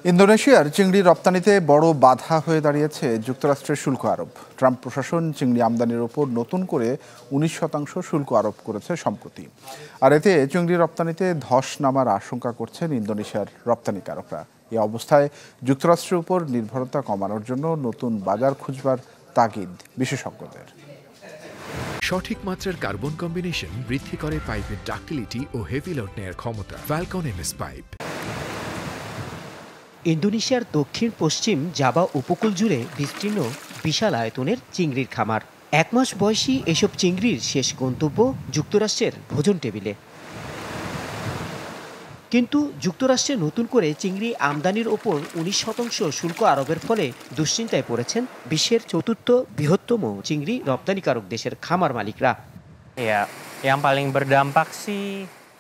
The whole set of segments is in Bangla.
ইন্দোনেশিয়ার চিংড়ি রপ্তানিতে বড় বাধা হয়ে দাঁড়িয়েছে যুক্তরাষ্ট্রের শুল্ক আরোপ। ট্রাম্প প্রশাসন চিংড়ি আমদানির ওপর নতুন করে 19% শুল্ক আরোপ করেছে সম্প্রতি। আর এতে চিংড়ি রপ্তানিতে ধস নামার আশঙ্কা করছেন ইন্দোনেশিয়ার রপ্তানিকারকরা। এ অবস্থায় যুক্তরাষ্ট্রের উপর নির্ভরতা কমানোর জন্য নতুন বাজার খুঁজবার তাগিদ বিশেষজ্ঞদের। সঠিক মাত্রার কার্বন কম্বিনেশন বৃদ্ধি করে পাইপের ডাক্টিলিটি ও হেভি লোড নেয়ার ক্ষমতা। Falcon MS pipe. ইন্দোনেশিয়ার দক্ষিণ পশ্চিম জাভা উপকূল জুড়ে বিস্তীর্ণ বিশাল আয়তনের চিংড়ির খামার। 1 মাস বয়সী এসব চিংড়ির শেষ গন্তব্য যুক্তরাষ্ট্রের ভোজন টেবিলে। কিন্তু যুক্তরাষ্ট্রে নতুন করে চিংড়ি আমদানির ওপর 19% শুল্ক আরোপের ফলে দুশ্চিন্তায় পড়েছেন বিশ্বের চতুর্থ বৃহত্তম চিংড়ি রপ্তানিকারক দেশের খামার মালিকরা। Yang paling berdampak sih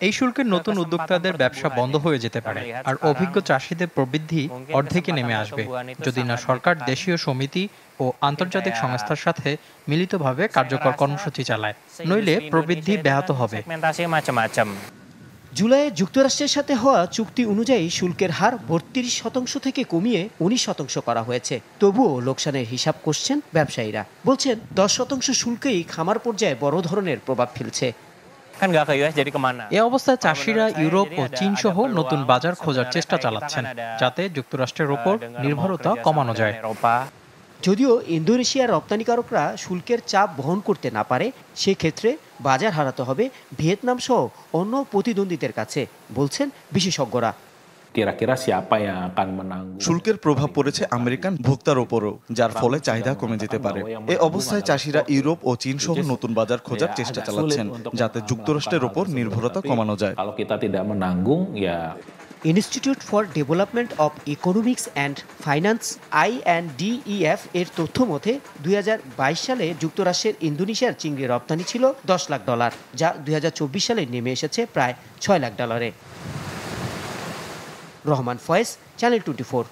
এই শুল্কের নতুন উদ্যোক্তাদের ব্যবসা বন্ধ হয়ে যেতে পারে, আর অভিজ্ঞ চাষিদের প্রবৃদ্ধি অর্ধেকে নেমে আসবে যদি না সরকার দেশীয় সমিতি ও আন্তর্জাতিক সংস্থার সাথে মিলিতভাবে কার্যকর কর্মসূচি চালায়, নইলে প্রবৃদ্ধি ব্যাহত হবে। জুলাইয়ে যুক্তরাষ্ট্রের সাথে হওয়া চুক্তি অনুযায়ী শুল্কের হার 32% থেকে কমিয়ে 19% করা হয়েছে। তবুও লোকসানের হিসাব করছেন ব্যবসায়ীরা। বলছেন 10% শুল্কেই খামার পর্যায়ে বড় ধরনের প্রভাব ফেলছে। এ অবস্থায় চাষিরা ইউরোপ ও চীন সহ নতুন বাজার খোঁজার চেষ্টা চালাচ্ছেন, যাতে যুক্তরাষ্ট্রের উপর নির্ভরতা কমানো যায়। যদিও ইন্দোনেশিয়ার রপ্তানিকারকরা শুল্কের চাপ বহন করতে না পারে, সেক্ষেত্রে বাজার হারাতে হবে ভিয়েতনাম সহ অন্য প্রতিদ্বন্দ্বীদের কাছে, বলছেন বিশেষজ্ঞরা। শুল্কের প্রভাব পড়েছে আমেরিকান ভোক্তার ওপরও, যার ফলে চাহিদা কমে যেতে পারে। এ অবস্থায় চাষিরা ইউরোপ ও চীন সহ নতুন বাজার খোঁজার চেষ্টা চালাচ্ছেন, যাতে যুক্তরাষ্ট্রের ওপর নির্ভরতা কমানো যায়। Institute for development of economics and finance INDEF এর তথ্য মতে 2022 সালে যুক্তরাষ্ট্রের ইন্দোনেশিয়ার চিংড়ি রপ্তানি ছিল $10 লাখ, যা 2024 সালে নেমে এসেছে প্রায় $6 লাখ। রহমান ফয়েজ, চ্যানেল 24।